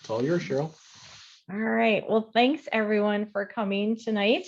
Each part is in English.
It's all yours, Cheryl. All right. Well, thanks everyone for coming tonight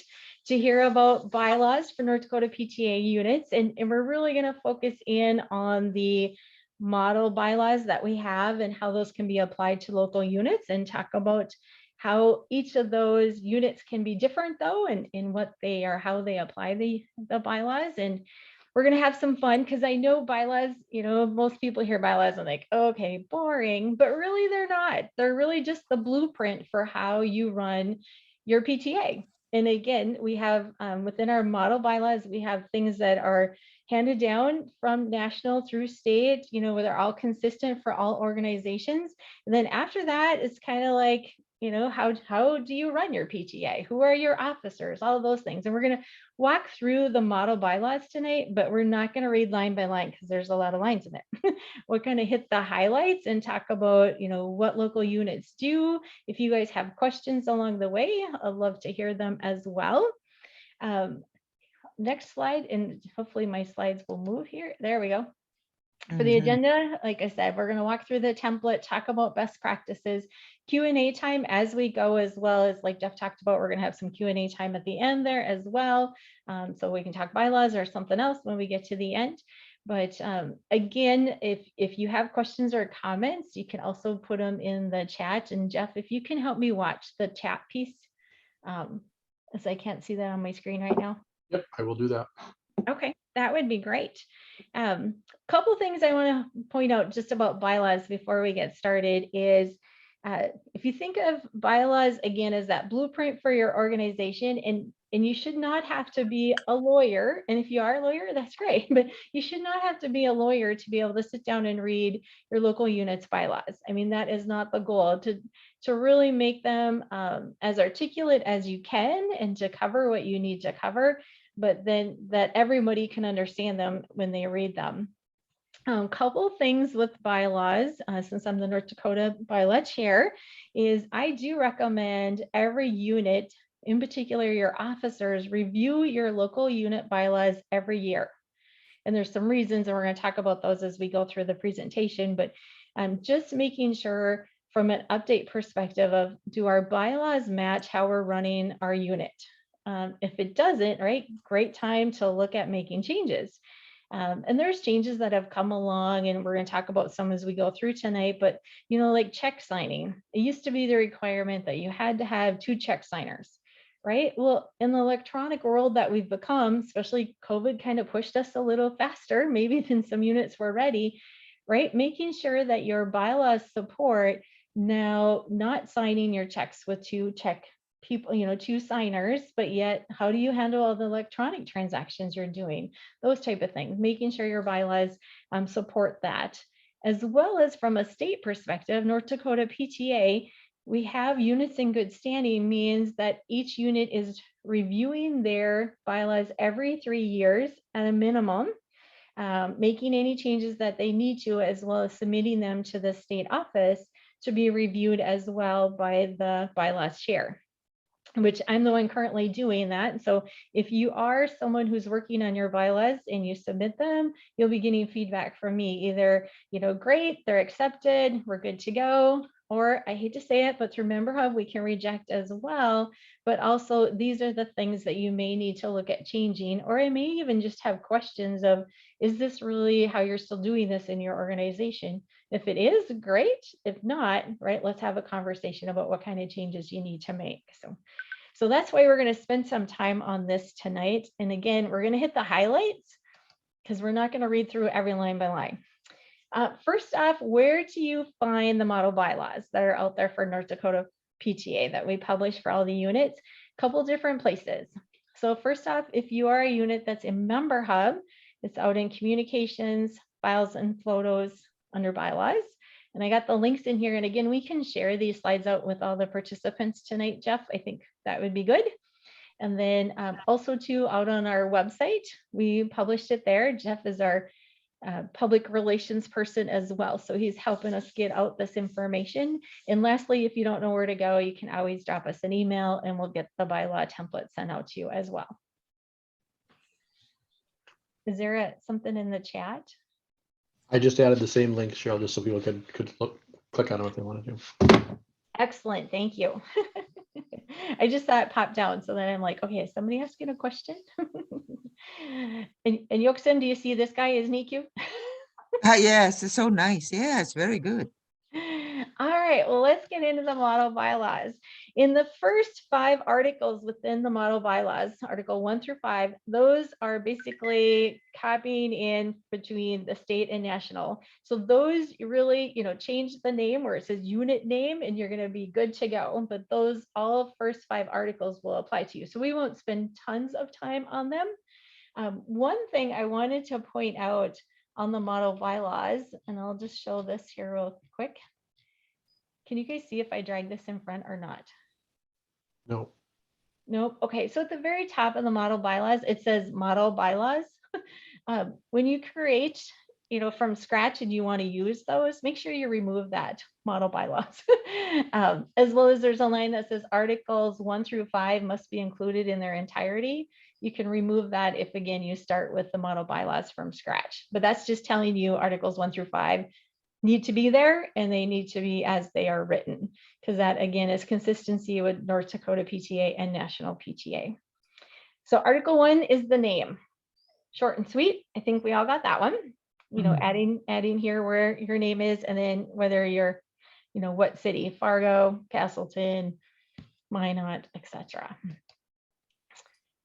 to hear about bylaws for North Dakota PTA units. And we're really going to focus in on the model bylaws that we have and how those can be applied to local units, and talk about how each of those units can be different though, and in what they are, how they apply the bylaws. And we're going to have some fun, because I know bylaws, most people hear bylaws and like, okay, boring, but really they're not. They're really just the blueprint for how you run your PTA. And again, we have within our model bylaws, we have things that are handed down from national through state, where they're all consistent for all organizations. And then after that, it's kind of like, how do you run your PTA? Who are your officers? All of those things. And we're going to walk through the model bylaws tonight, but we're not going to read line by line because there's a lot of lines in there. We're going to hit the highlights and talk about, what local units do. If you guys have questions along the way, I'd love to hear them as well. Next slide, and hopefully my slides will move here. There we go. For the agenda, like I said, we're going to walk through the template, talk about best practices, Q&A time as we go, as well as, like Jeff talked about, we're going to have some Q&A time at the end there as well. So we can talk bylaws or something else when we get to the end. But again, if you have questions or comments, you can also put them in the chat. And Jeff, if you can help me watch the chat piece, as I can't see that on my screen right now. Yep, I will do that. Okay, that would be great. Couple things I want to point out just about bylaws before we get started is, if you think of bylaws again as that blueprint for your organization, and you should not have to be a lawyer. And if you are a lawyer, that's great, but you should not have to be a lawyer to be able to sit down and read your local unit's bylaws. I mean, that is not the goal, to really make them as articulate as you can and to cover what you need to cover, but then that everybody can understand them when they read them. Couple things with bylaws, since I'm the North Dakota bylaw chair, is I do recommend every unit, in particular your officers, review your local unit bylaws every year. And there's some reasons, and we're going to talk about those as we go through the presentation, but just making sure from an update perspective of, do our bylaws match how we're running our unit? If it doesn't, right, great time to look at making changes. And there's changes that have come along, and we're going to talk about some as we go through tonight, but like check signing, it used to be the requirement that you had to have 2 check signers, right? Well, in the electronic world that we've become, especially COVID kind of pushed us a little faster, maybe than some units were ready, right? Making sure that your bylaws support now not signing your checks with 2 check people, 2 signers, but yet how do you handle all the electronic transactions you're doing? Those type of things, making sure your bylaws support that. As well as from a state perspective, North Dakota PTA, we have units in good standing means that each unit is reviewing their bylaws every 3 years at a minimum, making any changes that they need to, as well as submitting them to the state office to be reviewed as well by the bylaws chair, which I'm the one currently doing that. So if you are someone who's working on your bylaws and you submit them, you'll be getting feedback from me, either, great, they're accepted, we're good to go, or I hate to say it, but through Member Hub, we can reject as well. But also, these are the things that you may need to look at changing, or I may even just have questions of, is this really how you're still doing this in your organization? If it is, great. If not, right, let's have a conversation about what kind of changes you need to make. So that's why we're going to spend some time on this tonight. And again, we're going to hit the highlights because we're not going to read through every line by line. First off, where do you find the model bylaws that are out there for North Dakota PTA that we publish for all the units? A couple different places. So first off, if you are a unit that's in Member Hub, it's out in Communications, Files and Photos under Bylaws. And I got the links in here. And again, we can share these slides out with all the participants tonight, Jeff. I think that would be good. And then also too, out on our website, we published it there. Jeff is our public relations person as well. So he's helping us get out this information. And lastly, if you don't know where to go, you can always drop us an email and we'll get the bylaw template sent out to you as well. Is there something in the chat? I just added the same link, Cheryl, just so people could click on it if they want to do. Excellent, thank you. I just saw it pop down, so then I'm like, okay, is somebody asking a question? And Yoxin, do you see this guy? Isn't he cute? Yes, it's so nice. Yes, very good. All right, well, let's get into the model bylaws. In the first 5 articles within the model bylaws, Article 1 through 5, those are basically copying in between the state and national. So those really, change the name where it says unit name and you're going to be good to go. But those all first 5 articles will apply to you. So we won't spend tons of time on them. One thing I wanted to point out on the model bylaws, and I'll just show this here real quick. Can you guys see if I drag this in front or not? No. Nope. Okay, so at the very top of the model bylaws, it says model bylaws. When you create, from scratch and you want to use those, make sure you remove that model bylaws. As well as there's a line that says articles 1 through 5 must be included in their entirety. You can remove that if, again, you start with the model bylaws from scratch. But that's just telling you articles 1 through 5 need to be there and they need to be as they are written, because that again is consistency with North Dakota PTA and National PTA. So Article 1 is the name. Short and sweet. I think we all got that one. Adding here where your name is and then whether you're, what city, Fargo, Castleton, Minot, etc.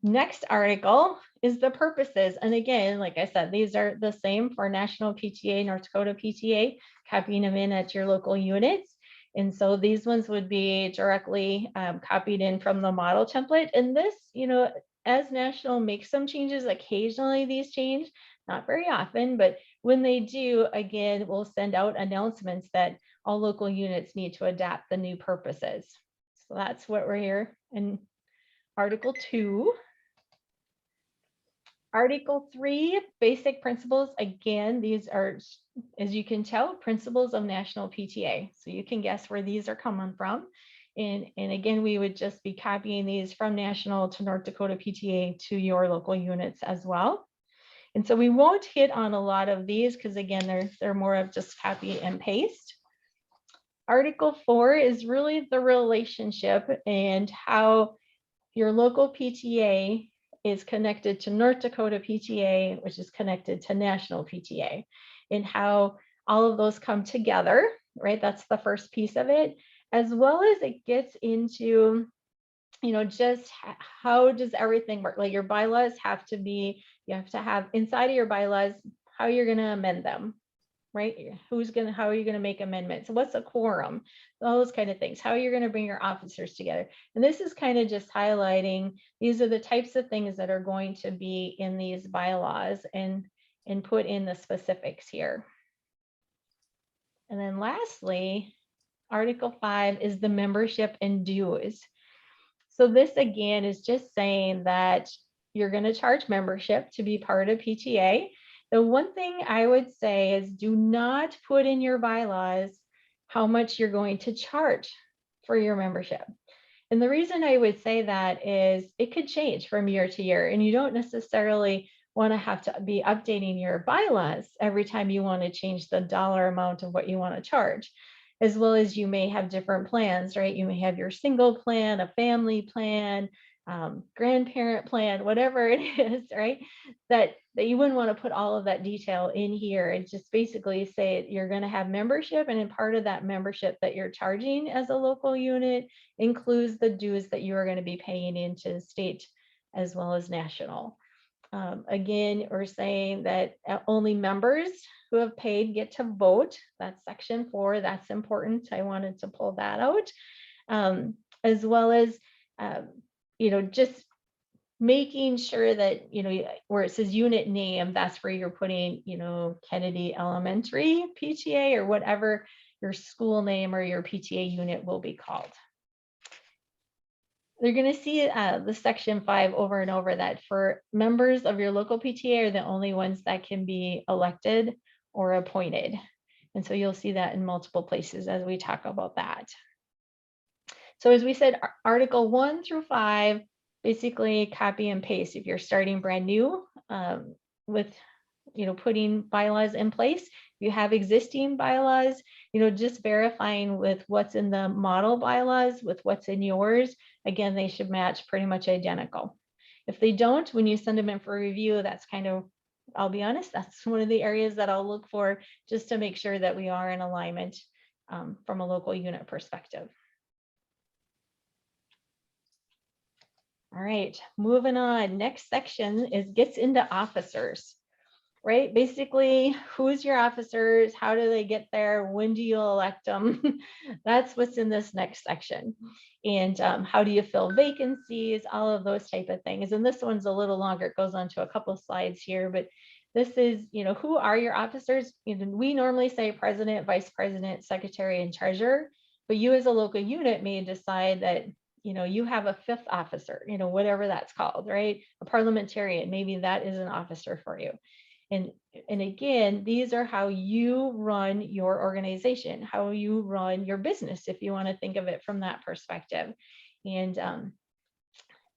Next article is the purposes. And again, like I said, these are the same for National PTA, North Dakota PTA, copying them in at your local units. And so these ones would be directly copied in from the model template. And this, as National makes some changes, occasionally these change, not very often, but when they do, again, we'll send out announcements that all local units need to adapt the new purposes. So that's what we're here in Article 2. Article 3, basic principles. Again, these are, as you can tell, principles of National PTA. So you can guess where these are coming from. And again, we would just be copying these from National to North Dakota PTA to your local units as well. And so we won't hit on a lot of these because again, they're more of just copy and paste. Article 4 is really the relationship and how your local PTA is connected to North Dakota PTA, which is connected to National PTA, and how all of those come together, right? That's the first piece of it, as well as it gets into, just how does everything work? Like your bylaws have to be, you have to have inside of your bylaws, how you're going to amend them, right? How are you going to make amendments? What's a quorum? Those kind of things, how you're going to bring your officers together. And this is kind of just highlighting, these are the types of things that are going to be in these bylaws and put in the specifics here. And then lastly, Article 5 is the membership and dues. So this again is just saying that you're going to charge membership to be part of PTA. The one thing I would say is do not put in your bylaws how much you're going to charge for your membership. And the reason I would say that is it could change from year to year, and you don't necessarily want to have to be updating your bylaws every time you want to change the dollar amount of what you want to charge, as well as you may have different plans, right? You may have your single plan, a family plan, grandparent plan, whatever it is, right? That you wouldn't want to put all of that detail in here and just basically say you're going to have membership, and in part of that membership that you're charging as a local unit includes the dues that you are going to be paying into state as well as national. Again, we're saying that only members who have paid get to vote. That's section 4. That's important. I wanted to pull that out, as well as just making sure that, where it says unit name, that's where you're putting, Kennedy Elementary PTA or whatever your school name or your PTA unit will be called. They're going to see the section 5 over and over, that for members of your local PTA are the only ones that can be elected or appointed. And so you'll see that in multiple places as we talk about that. So as we said, Article 1 through 5, basically copy and paste. If you're starting brand new with, putting bylaws in place, if you have existing bylaws, just verifying with what's in the model bylaws with what's in yours. Again, they should match pretty much identical. If they don't, when you send them in for review, that's kind of, I'll be honest, that's one of the areas that I'll look for just to make sure that we are in alignment from a local unit perspective. All right, moving on. Next section gets into officers, right? Basically, who's your officers? How do they get there? When do you elect them? That's what's in this next section. And how do you fill vacancies? All of those type of things. And this one's a little longer. It goes on to a couple of slides here, but this is, who are your officers? We normally say president, vice president, secretary, and treasurer, but you as a local unit may decide that you have a fifth officer, whatever that's called, right? A parliamentarian, maybe that is an officer for you. And again, these are how you run your organization, how you run your business, if you want to think of it from that perspective. And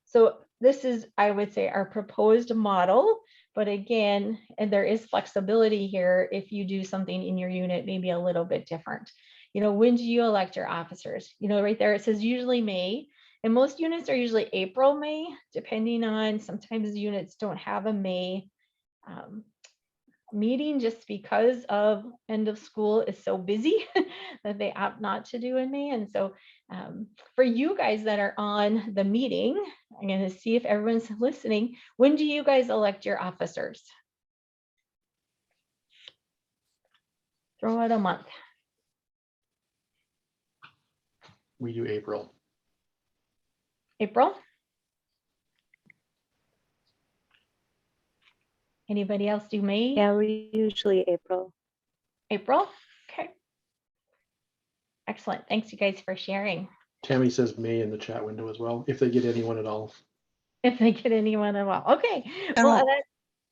so this is, I would say, our proposed model. But again, and there is flexibility here if you do something in your unit, maybe a little bit different. When do you elect your officers? Right there, it says usually May. And most units are usually April, May, depending on, sometimes units don't have a May meeting just because of end of school is so busy that they opt not to do in May. And so for you guys that are on the meeting, I'm going to see if everyone's listening. When do you guys elect your officers? Throw out a month. We do April. April? Anybody else do May? Yeah, we usually April. April? Okay. Excellent. Thanks, you guys, for sharing. Tammy says May in the chat window as well, if they get anyone at all. If they get anyone at all. Okay. Cheryl, Well,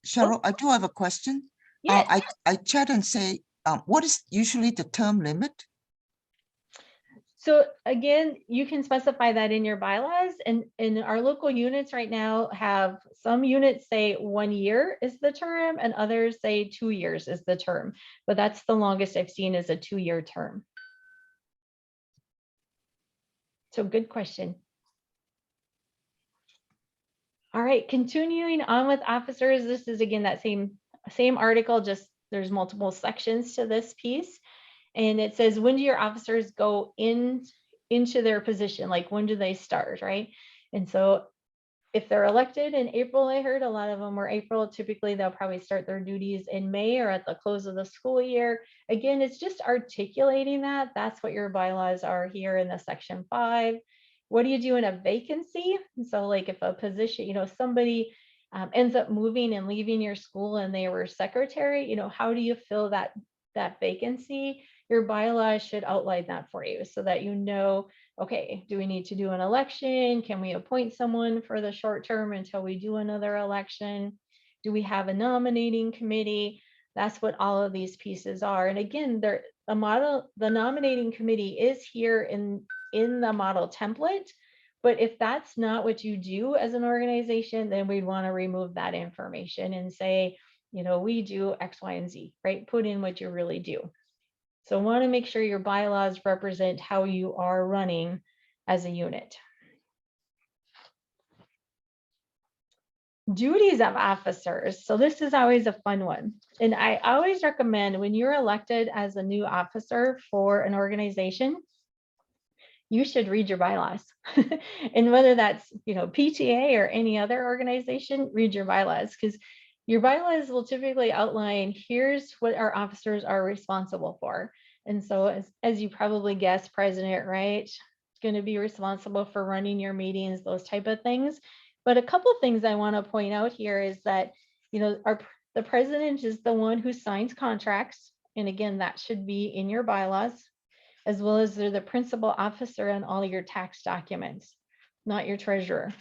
Cheryl, I do have a question. yes. I chat and say, what is usually the term limit? So again, you can specify that in your bylaws, and in our local units right now have some units say 1 year is the term and others say 2 years is the term, but that's the longest I've seen is a 2-year term. So good question. All right, continuing on with officers. This is again that same article, just there's multiple sections to this piece. And it says, when do your officers go into their position? Like, when do they start, right? And so if they're elected in April, I heard a lot of them were April. Typically, they'll probably start their duties in May or at the close of the school year. Again, it's just articulating that. That's what your bylaws are here in the section 5. What do you do in a vacancy? And so like if a position, somebody ends up moving and leaving your school and they were secretary, how do you fill that vacancy? Your bylaws should outline that for you so that okay, do we need to do an election? Can we appoint someone for the short term until we do another election? Do we have a nominating committee? That's what all of these pieces are. And again, the nominating committee is here in the model template. But if that's not what you do as an organization, then we'd want to remove that information and say, we do X, Y, and Z, right? Put in what you really do. So want to make sure your bylaws represent how you are running as a unit. Duties of officers. So this is always a fun one. And I always recommend when you're elected as a new officer for an organization, you should read your bylaws. And whether that's, PTA or any other organization, read your bylaws, because your bylaws will typically outline, here's what our officers are responsible for. And so as you probably guess, president, right, is going to be responsible for running your meetings, those type of things. But a couple things I want to point out here is that, the president is the one who signs contracts. And again, that should be in your bylaws, as well as they're the principal officer on all your tax documents, not your treasurer.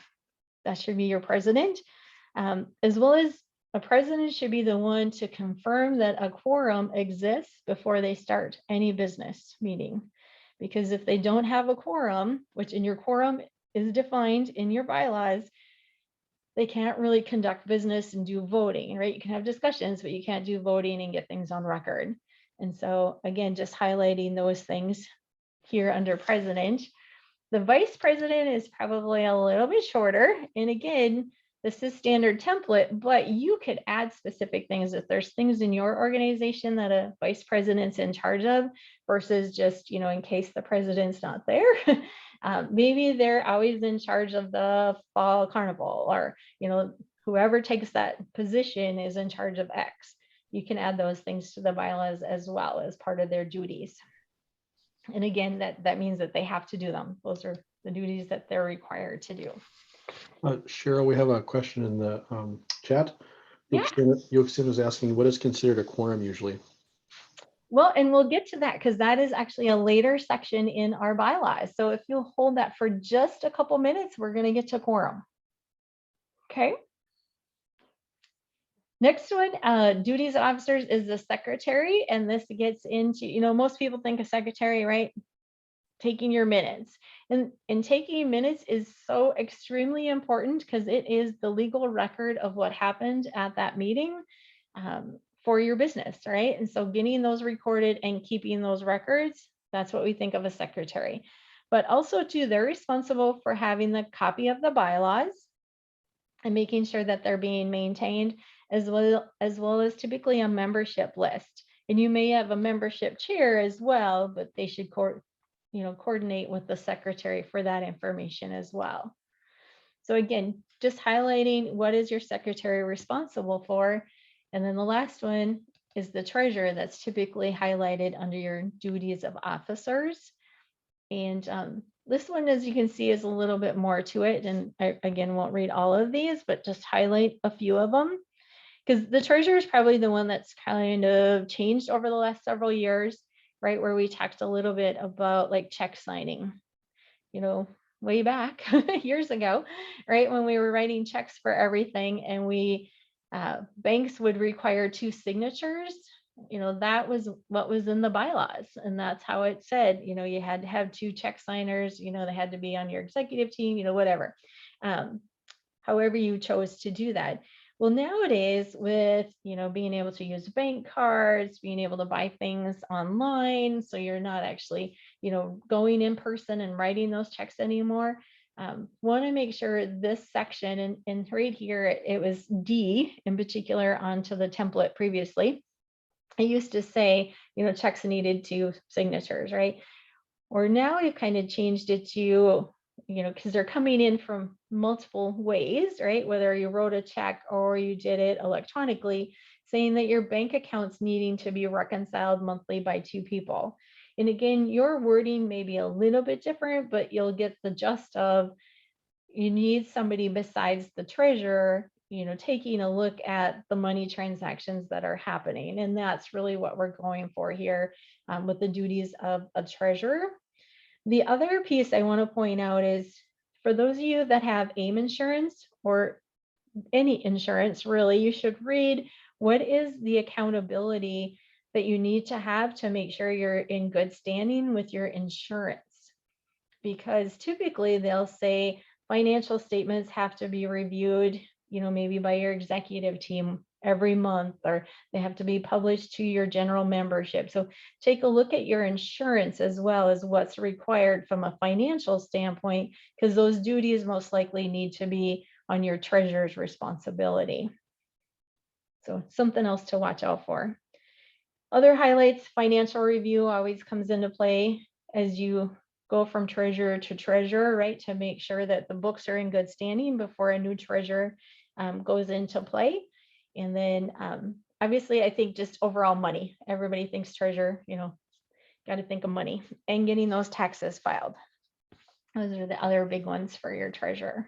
That should be your president, as well as a president should be the one to confirm that a quorum exists before they start any business meeting. Because if they don't have a quorum, which in your quorum is defined in your bylaws, they can't really conduct business and do voting, right? You can have discussions, but you can't do voting and get things on record. And so again, just highlighting those things here under president. The vice president is probably a little bit shorter. And again, this is standard template, but you could add specific things if there's things in your organization that a vice president's in charge of versus just, in case the president's not there. Maybe they're always in charge of the fall carnival, or, whoever takes that position is in charge of X. You can add those things to the bylaws as well as part of their duties. And again, that means that they have to do them. Those are the duties that they're required to do. Cheryl, we have a question in the chat. Yeah. Yuksin was asking, what is considered a quorum usually? Well, and we'll get to that because that is actually a later section in our bylaws. So if you'll hold that for just a couple minutes, we're going to get to quorum. Okay. Next one, duties of officers, is the secretary. And this gets into, most people think of secretary, right? Taking your minutes. And taking minutes is so extremely important because it is the legal record of what happened at that meeting for your business, right? And so getting those recorded and keeping those records, that's what we think of a secretary. But also too, they're responsible for having the copy of the bylaws and making sure that they're being maintained, as well as typically a membership list. And you may have a membership chair as well, but they should coordinate with the secretary for that information as well. So again, just highlighting what is your secretary responsible for. And then the last one is the treasurer, that's typically highlighted under your duties of officers. And this one, as you can see, is a little bit more to it. And I, again, won't read all of these, but just highlight a few of them. Because the treasurer is probably the one that's kind of changed over the last several years, right? Where we talked a little bit about like check signing, way back years ago, right? When we were writing checks for everything and banks would require 2 signatures, that was what was in the bylaws. And that's how it said, you had to have 2 check signers, they had to be on your executive team, whatever. However you chose to do that. Well, nowadays with, being able to use bank cards, being able to buy things online, so you're not actually, going in person and writing those checks anymore. Want to make sure this section, and right here, it was D in particular onto the template previously. I used to say, checks needed 2 signatures, right? Or now we've kind of changed it to, because they're coming in from multiple ways, right? Whether you wrote a check or you did it electronically, saying that your bank account's needing to be reconciled monthly by 2 people. And again, your wording may be a little bit different, but you'll get the gist of, you need somebody besides the treasurer, taking a look at the money transactions that are happening. And that's really what we're going for here with the duties of a treasurer. The other piece I want to point out is, for those of you that have AIM insurance or any insurance, really, you should read what is the accountability that you need to have to make sure you're in good standing with your insurance. Because typically they'll say financial statements have to be reviewed, maybe by your executive team every month, or they have to be published to your general membership. So take a look at your insurance as well as what's required from a financial standpoint, because those duties most likely need to be on your treasurer's responsibility. So something else to watch out for. Other highlights, financial review always comes into play as you go from treasurer to treasurer, right? To make sure that the books are in good standing before a new treasurer goes into play. And then obviously, I think just overall money. Everybody thinks treasurer, got to think of money and getting those taxes filed. Those are the other big ones for your treasurer.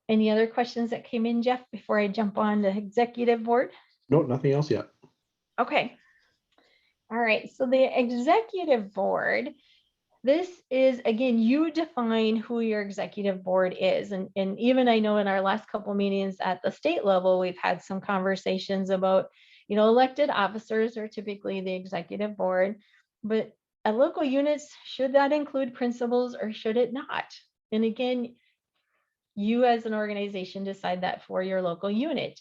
Any other questions that came in, Jeff, before I jump on the executive board? No, nothing else yet. Okay. All right. So the executive board, this is, again, you define who your executive board is. And even I know in our last couple meetings at the state level, we've had some conversations about, elected officers are typically the executive board, but at local units, should that include principals or should it not? And again, you as an organization decide that for your local unit.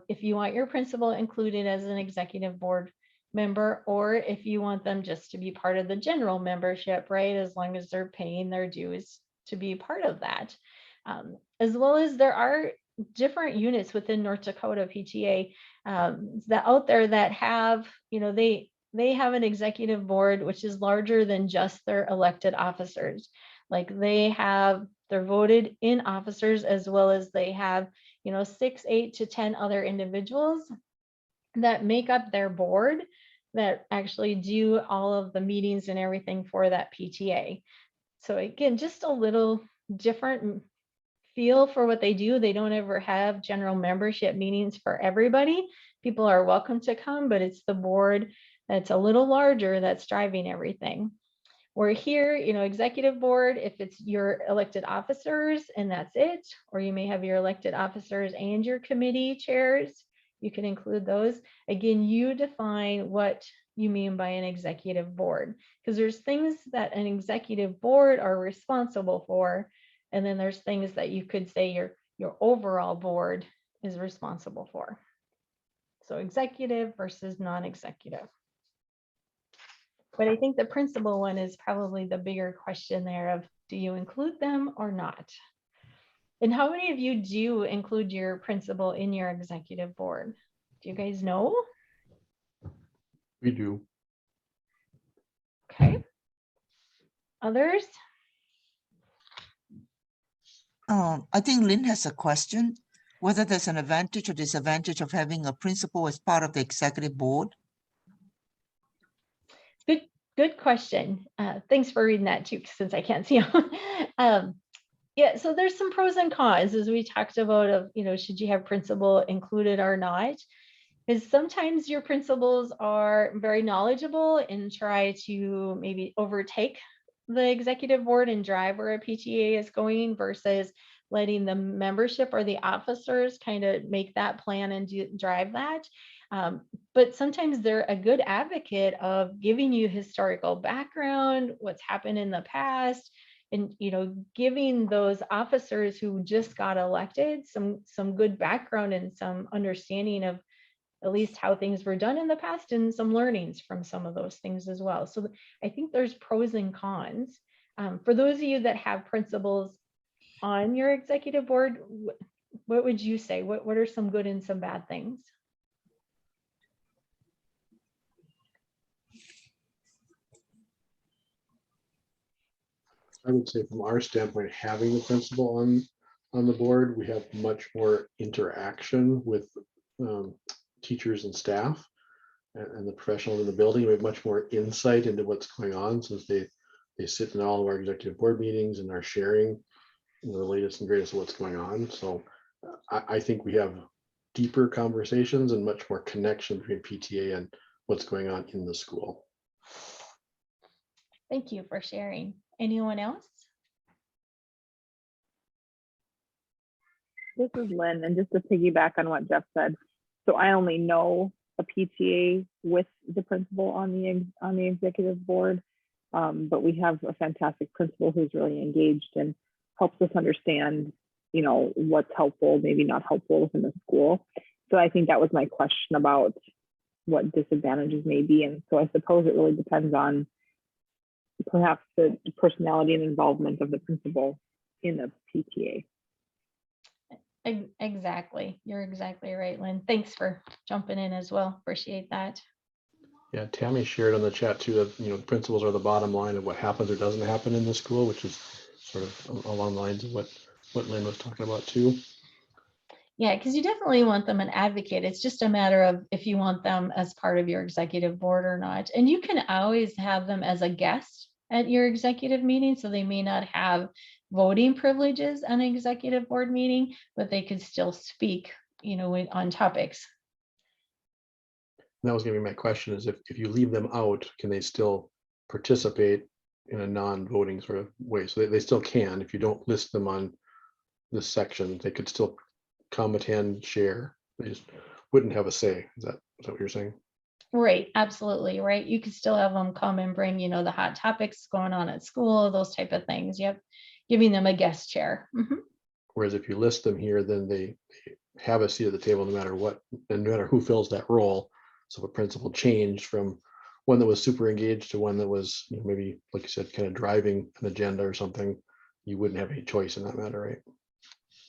if you want your principal included as an executive board member, or if you want them just to be part of the general membership, right? As long as they're paying their dues to be part of that. As well as there are different units within North Dakota PTA that out there that have, they have an executive board which is larger than just their elected officers. Like they have their voted in officers, as well as they have, 6, 8 to 10 other individuals that make up their board that actually do all of the meetings and everything for that PTA. So again, just a little different feel for what they do. They don't ever have general membership meetings for everybody. People are welcome to come, but it's the board that's a little larger that's driving everything. We're here, executive board, if it's your elected officers and that's it, or you may have your elected officers and your committee chairs, you can include those. Again, you define what you mean by an executive board, because there's things that an executive board are responsible for, and then there's things that you could say your overall board is responsible for. So executive versus non-executive. But I think the principal one is probably the bigger question there of, do you include them or not? And how many of you do include your principal in your executive board? Do you guys know? We do. Okay. Others? I think Lynn has a question, whether there's an advantage or disadvantage of having a principal as part of the executive board. Good question. Thanks for reading that too, since I can't see. Yeah, so there's some pros and cons, as we talked about, of, should you have principal included or not? Because sometimes your principals are very knowledgeable and try to maybe overtake the executive board and drive where a PTA is going, versus letting the membership or the officers kind of make that plan and drive that. But sometimes they're a good advocate of giving you historical background, what's happened in the past, and giving those officers who just got elected some good background and some understanding of at least how things were done in the past, and some learnings from some of those things as well. So I think there's pros and cons. For those of you that have principals on your executive board, what would you say? What are some good and some bad things? I would say from our standpoint, having the principal on the board, we have much more interaction with teachers and staff and the professionals in the building. We have much more insight into what's going on, since they sit in all of our executive board meetings and are sharing the latest and greatest of what's going on. So I think we have deeper conversations and much more connection between PTA and what's going on in the school. Thank you for sharing. Anyone else? This is Lynn, and just to piggyback on what Jeff said, so I only know a PTA with the principal on the executive board, but we have a fantastic principal who's really engaged and helps us understand, what's helpful, maybe not helpful within the school. So I think that was my question about what disadvantages may be, and so I suppose it really depends on perhaps the personality and involvement of the principal in the PTA. Exactly. You're exactly right, Lynn. Thanks for jumping in as well. Appreciate that. Yeah, Tammy shared on the chat too that principals are the bottom line of what happens or doesn't happen in the school, which is sort of along the lines of what Lynn was talking about too. Yeah, because you definitely want them an advocate. It's just a matter of if you want them as part of your executive board or not. And you can always have them as a guest at your executive meeting, so they may not have voting privileges on an executive board meeting, but they could still speak, on topics. That was going to be my question, is if you leave them out, can they still participate in a non-voting sort of way? So they still can. If you don't list them on this section, they could still come, attend, share. They just wouldn't have a say. Is that what you're saying? Right, absolutely, right. You could still have them come and bring, the hot topics going on at school, those type of things. Yep, giving them a guest chair. Mm-hmm. Whereas if you list them here, then they have a seat at the table no matter what, and no matter who fills that role. So if a principal changed from one that was super engaged to one that was, maybe, like you said, kind of driving an agenda or something, you wouldn't have any choice in that matter, right?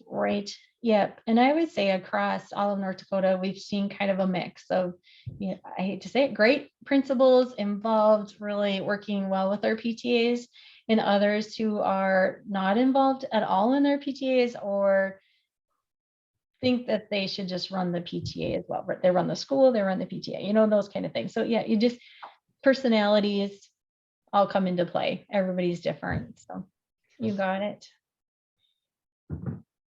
Right. Yep. And I would say across all of North Dakota, we've seen kind of a mix of, I hate to say it, great principals involved, really working well with their PTAs, and others who are not involved at all in their PTAs or think that they should just run the PTA as well. They run the school, they run the PTA, those kind of things. So yeah, personalities all come into play. Everybody's different. So you got it.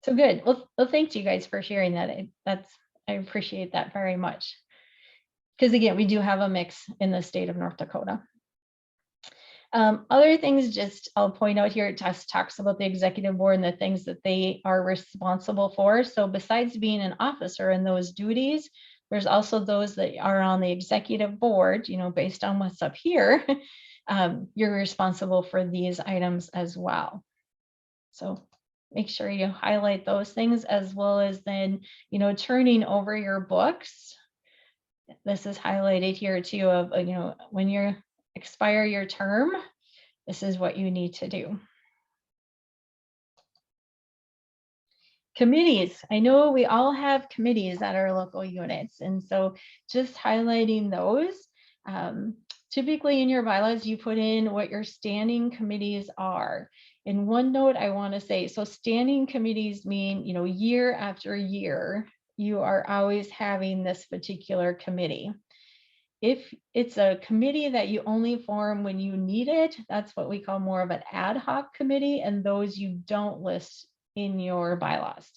So good. Well, thanks you guys for sharing that. I appreciate that very much. Because again, we do have a mix in the state of North Dakota. Other things, I'll point out here, it talks about the executive board and the things that they are responsible for. So besides being an officer in those duties, there's also those that are on the executive board, based on what's up here. You're responsible for these items as well. So make sure you highlight those things, as well as then, turning over your books. This is highlighted here too of, when you expire your term, this is what you need to do. Committees. I know we all have committees at our local units. And so just highlighting those. Typically in your bylaws, you put in what your standing committees are. In one note, I want to say, so standing committees mean, year after year, you are always having this particular committee. If it's a committee that you only form when you need it, that's what we call more of an ad hoc committee, and those you don't list in your bylaws.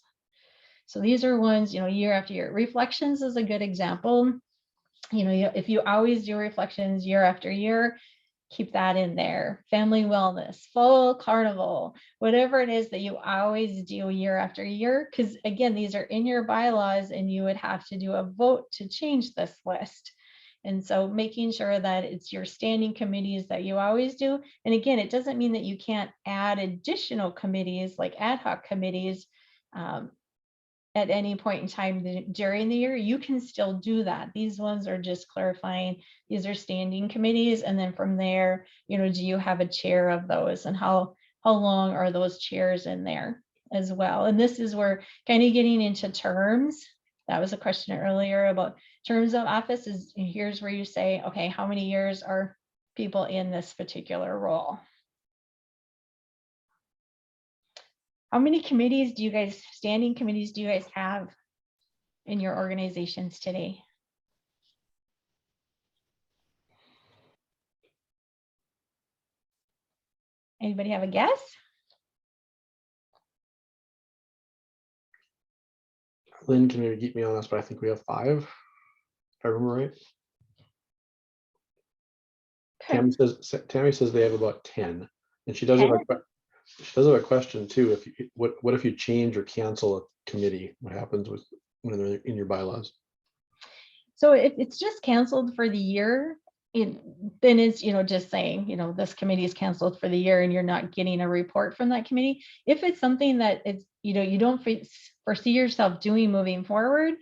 So these are ones, year after year. Reflections is a good example. If you always do reflections year after year, keep that in there. Family wellness, fall carnival, whatever it is that you always do year after year, because again, these are in your bylaws and you would have to do a vote to change this list. And so making sure that it's your standing committees that you always do. And again, it doesn't mean that you can't add additional committees like ad hoc committees at any point in time during the year. You can still do that. These ones are just clarifying these are standing committees. And then from there, do you have a chair of those, and how long are those chairs in there as well? And this is where kind of getting into terms. That was a question earlier about terms of office. Is here's where you say, okay, how many years are people in this particular role? How many committees do you guys, standing committees, do you guys have in your organizations today? Anybody have a guess? Lynn can maybe keep me honest, but I think we have 5, if I remember right. Okay. Tammy says they have about 10, and she does have a question too. What if you change or cancel a committee? What happens when they're in your bylaws? So if it's just canceled for the year, then it's, just saying, this committee is canceled for the year and you're not getting a report from that committee. If it's something that it's, you don't foresee yourself doing moving forward,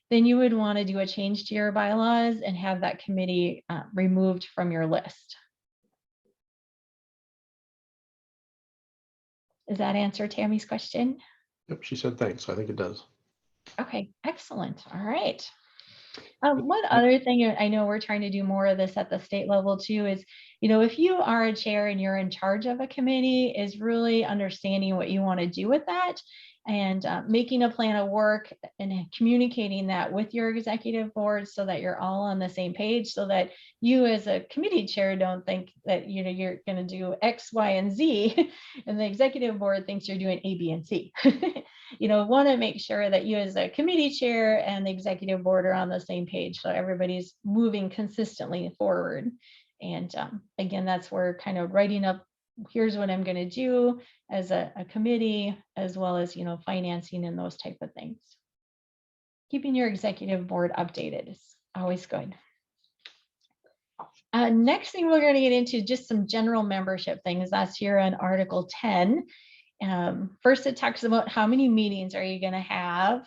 then you would want to do a change to your bylaws and have that committee removed from your list. Does that answer Tammy's question? Yep, she said thanks. So I think it does. Okay, excellent. All right. One other thing, I know we're trying to do more of this at the state level too, is, if you are a chair and you're in charge of a committee, is really understanding what you want to do with that, and making a plan of work and communicating that with your executive board so that you're all on the same page, so that you as a committee chair don't think that you're going to do X, Y, and Z and the executive board thinks you're doing A, B, and C. Want to make sure that you as a committee chair and the executive board are on the same page, so everybody's moving consistently forward. And again, that's where kind of writing up, here's what I'm going to do as a committee, as well as, financing and those type of things. Keeping your executive board updated is always good. Next thing we're going to get into just some general membership things. That's here on Article 10. First, it talks about how many meetings are you going to have,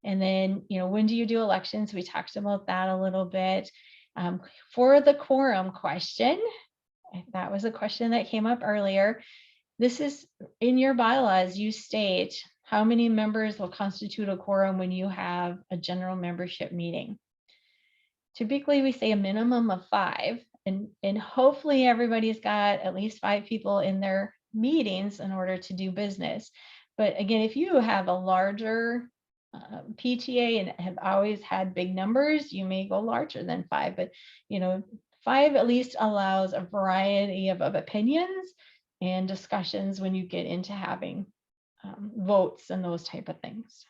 And then, when do you do elections? We talked about that a little bit. For the quorum question, that was a question that came up earlier. This is in your bylaws, you state how many members will constitute a quorum when you have a general membership meeting. Typically, we say a minimum of 5, and hopefully everybody's got at least 5 people in their meetings in order to do business. But again, if you have a larger PTA and have always had big numbers, you may go larger than 5, but 5 at least allows a variety of opinions and discussions when you get into having votes and those type of things.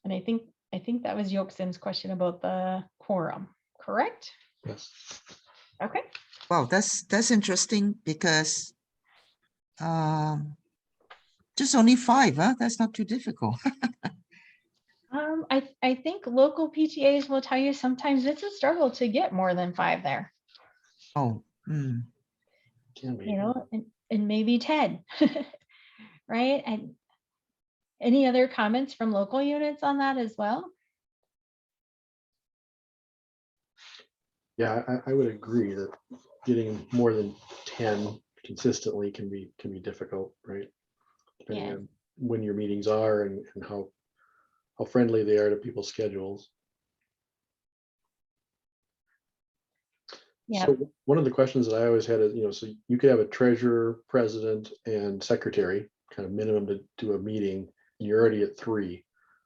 And I think that was Yokson's question about the quorum, correct? Yes. Okay. Wow, that's interesting because just only 5, huh? That's not too difficult. I think local PTAs will tell you sometimes it's a struggle to get more than 5 there. Oh, Can be. And maybe 10, right? And any other comments from local units on that as well? Yeah, I would agree that getting more than 10 consistently can be difficult, right? Depending Yeah. on when your meetings are and how friendly they are to people's schedules. Yeah. So one of the questions that I always had is, so you could have a treasurer, president, and secretary, kind of minimum to do a meeting, and you're already at 3.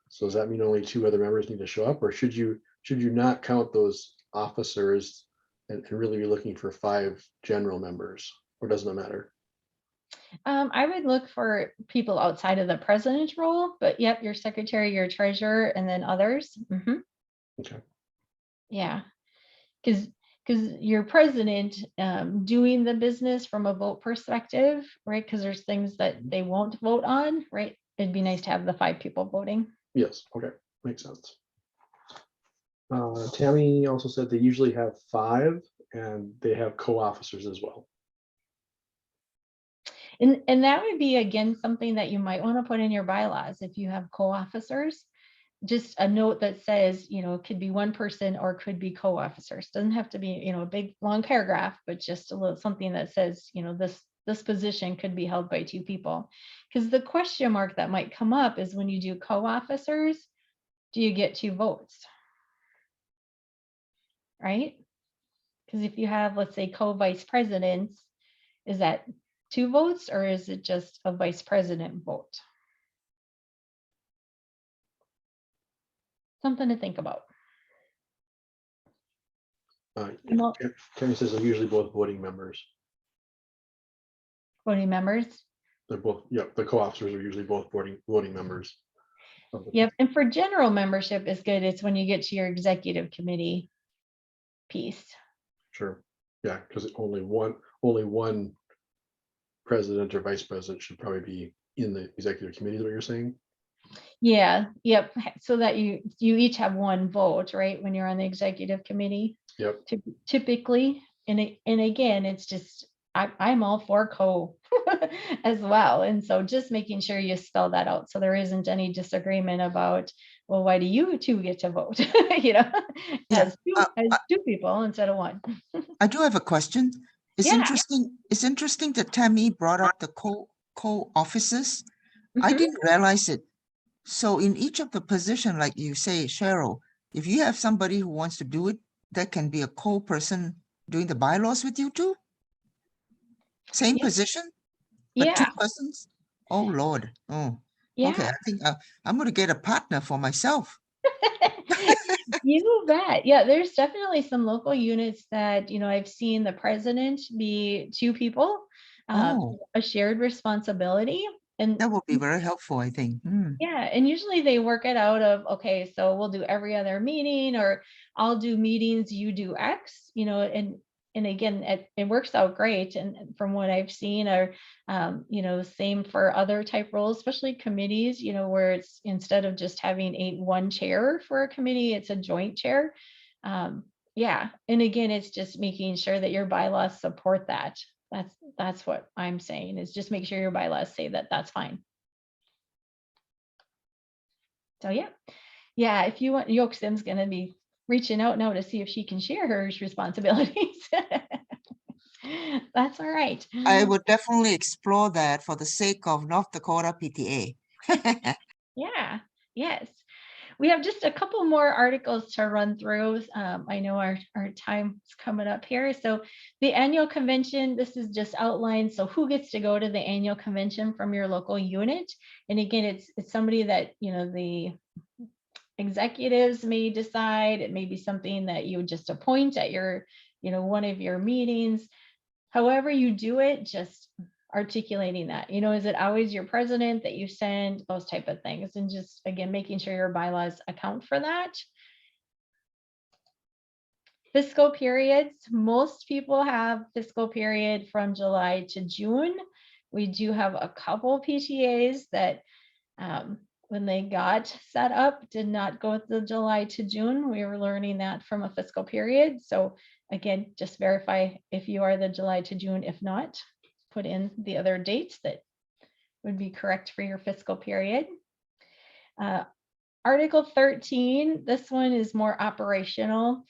So does that mean only 2 other members need to show up, or should you not count those officers and really be looking for 5 general members, or doesn't it matter? I would look for people outside of the president's role, but yep, your secretary, your treasurer, and then others. Okay. Yeah, because your president doing the business from a vote perspective, right? Because there's things that they won't vote on, right? It'd be nice to have the 5 people voting. Yes. Okay. Makes sense. Tammy also said they usually have 5 and they have co-officers as well. And that would be, again, something that you might want to put in your bylaws if you have co-officers. Just a note that says, it could be 1 person or could be co-officers. Doesn't have to be, a big long paragraph, but just a little something that says, this position could be held by 2 people. Because the question mark that might come up is when you do co-officers, do you get 2 votes? Right? Because if you have, let's say, co-vice presidents, is that 2 votes or is it just a vice president vote? Something to think about. Tammy says they're usually both voting members. Voting members? They're both, the co-officers are usually both voting members. Yep, and for general membership is good. It's when you get to your executive committee piece. Sure. Yeah, because only one president or vice president should probably be in the executive committee, is what you're saying? Yeah, yep. So that you each have 1 vote, right? When you're on the executive committee. Yep. Typically, and again, it's just I'm all for co as well. And so just making sure you spell that out so there isn't any disagreement about, well, why do you 2 get to vote? As 2 people instead of 1. I do have a question. It's Yeah. interesting. It's interesting that Tammy brought up the co-officers. I Mhm. didn't realize it. So in each of the position, like you say, Cheryl, if you have somebody who wants to do it, that can be a co-person doing the bylaws with you too? Same Yeah. position, but 2 Yeah. persons? Oh, Lord. Oh, Yeah. okay. I think I'm going to get a partner for myself. You bet. Yeah, there's definitely some local units that, I've seen the president be 2 people, Oh, a shared responsibility. And that would be very helpful, I think. yeah, and usually they work it out of, okay, so we'll do every other meeting, or I'll do meetings, you do X, and again, it works out great. And from what I've seen, or same for other type roles, especially committees, where it's instead of just having one chair for a committee, it's a joint chair. Yeah, and again, it's just making sure that your bylaws support that. That's what I'm saying, is just make sure your bylaws say that that's fine. So yeah, if you want, Yoke Sim's going to be reaching out now to see if she can share her responsibilities. That's all right. I would definitely explore that for the sake of North Dakota PTA. Yeah, yes. We have just a couple more articles to run through. I know our time's coming up here. So the annual convention, this is just outlined. So who gets to go to the annual convention from your local unit? And again, it's somebody that, the executives may decide. It may be something that you just appoint at your, one of your meetings. However you do it, just articulating that, is it always your president that you send, those type of things, and just again making sure your bylaws account for that. Fiscal periods, most people have fiscal period from July to June. We do have a couple PTAs that when they got set up did not go with the July to June. We were learning that from a fiscal period. So again, just verify if you are the July to June. If not, put in the other dates that would be correct for your fiscal period. Article 13, this one is more operational.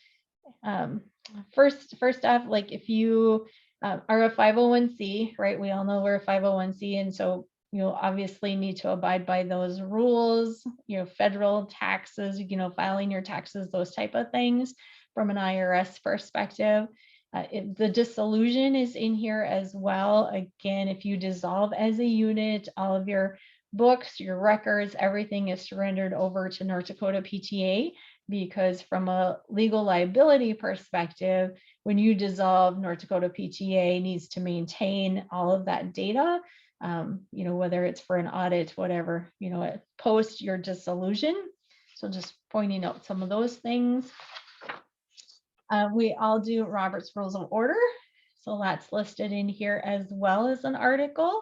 First off, like if you are a 501c, right? We all know we're a 501c, and so you'll obviously need to abide by those rules, federal taxes, filing your taxes, those type of things from an IRS perspective. The dissolution is in here as well. Again, if you dissolve as a unit, all of your books, your records, everything is surrendered over to North Dakota PTA, because from a legal liability perspective, when you dissolve, North Dakota PTA needs to maintain all of that data, whether it's for an audit, whatever, post your dissolution. So just pointing out some of those things. We all do Robert's Rules of Order. So that's listed in here as well as an article.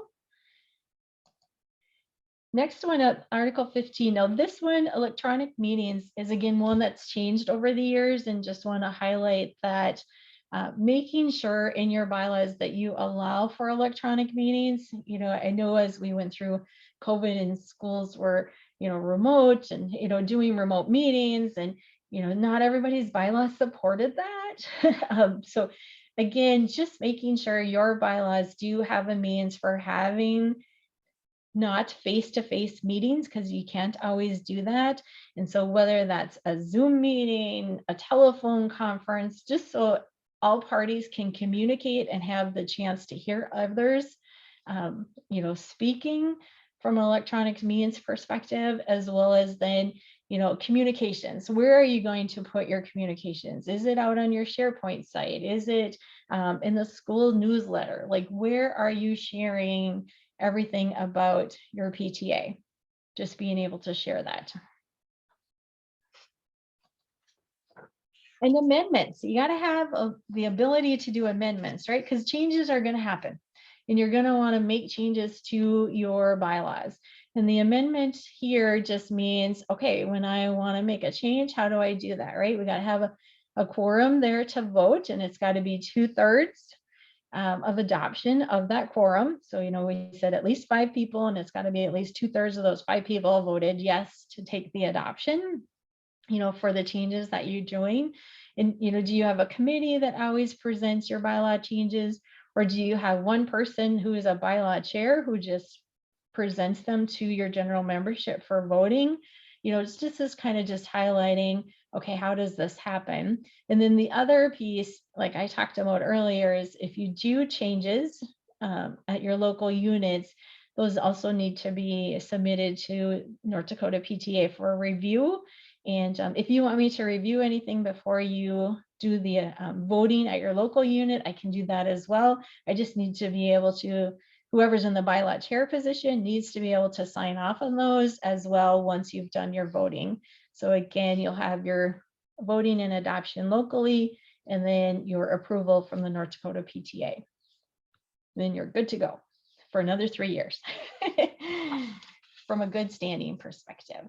Next one up, Article 15. Now this one, electronic meetings, is again one that's changed over the years, and just want to highlight that making sure in your bylaws that you allow for electronic meetings. I know as we went through COVID and schools were, remote and, doing remote meetings, and, not everybody's bylaws supported that. So again, just making sure your bylaws do have a means for having not face-to-face meetings, because you can't always do that. And so whether that's a Zoom meeting, a telephone conference, just so all parties can communicate and have the chance to hear others, speaking from an electronic means perspective, as well as then, communications. Where are you going to put your communications? Is it out on your SharePoint site? Is it in the school newsletter? Like, where are you sharing everything about your PTA? Just being able to share that. And amendments, you got to have the ability to do amendments, right? Because changes are going to happen, and you're going to want to make changes to your bylaws. And the amendment here just means, okay, when I want to make a change, how do I do that, right? We got to have a quorum there to vote, and it's got to be 2/3 of adoption of that quorum. So, we said at least 5 people, and it's got to be at least 2/3 of those 5 people voted yes to take the adoption, for the changes that you're doing. And, do you have a committee that always presents your bylaw changes, or do you have one person who is a bylaw chair who just presents them to your general membership for voting? It's just this kind of just highlighting, okay, how does this happen? And then the other piece, like I talked about earlier, is if you do changes at your local units, those also need to be submitted to North Dakota PTA for review. And if you want me to review anything before you do the voting at your local unit, I can do that as well. I just need to be able to, whoever's in the bylaw chair position needs to be able to sign off on those as well once you've done your voting. So again, you'll have your voting and adoption locally, and then your approval from the North Dakota PTA. Then you're good to go for another 3 years from a good standing perspective.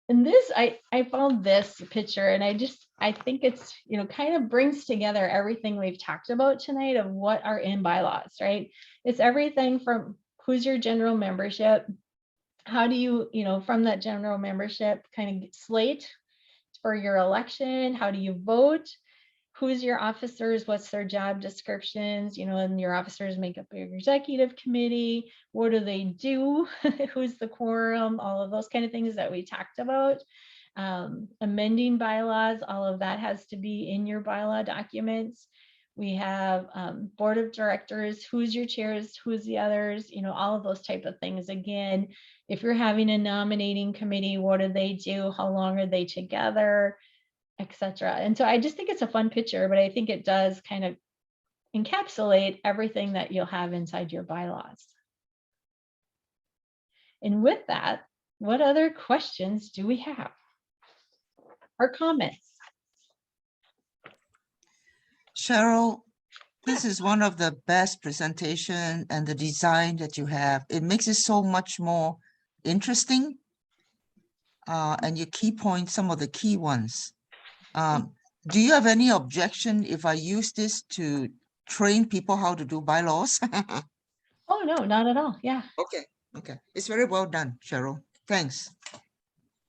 And this, I found this picture, and I think it's, kind of brings together everything we've talked about tonight of what are in bylaws, right? It's everything from who's your general membership? How do you, from that general membership kind of slate for your election? How do you vote? Who's your officers? What's their job descriptions? And your officers make up your executive committee. What do they do? Who's the quorum? All of those kind of things that we talked about. Amending bylaws, all of that has to be in your bylaw documents. We have board of directors, who's your chairs, who's the others, all of those type of things. Again, if you're having a nominating committee, what do they do? How long are they together, etc. And so I just think it's a fun picture, but I think it does kind of encapsulate everything that you'll have inside your bylaws. And with that, what other questions do we have? Or comments? Cheryl, this is one of the best presentation and the design that you have. It makes it so much more interesting. And you key point some of the key ones. Do you have any objection if I use this to train people how to do bylaws? Oh, no, not at all. Yeah. Okay. It's very well done, Cheryl. Thanks.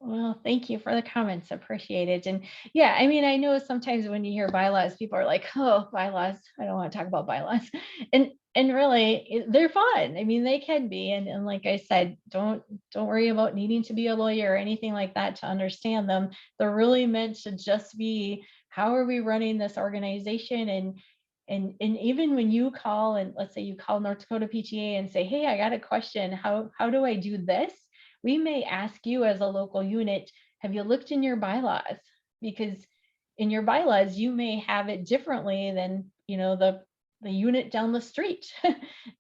Well, thank you for the comments. Appreciate it. And yeah, I mean, I know sometimes when you hear bylaws, people are like, oh, bylaws, I don't want to talk about bylaws. And really, they're fun. I mean, they can be. And like I said, don't worry about needing to be a lawyer or anything like that to understand them. They're really meant to just be, how are we running this organization? And even when you call, and let's say you call North Dakota PTA and say, hey, I got a question. How do I do this? We may ask you as a local unit, have you looked in your bylaws? Because in your bylaws, you may have it differently than, the unit down the street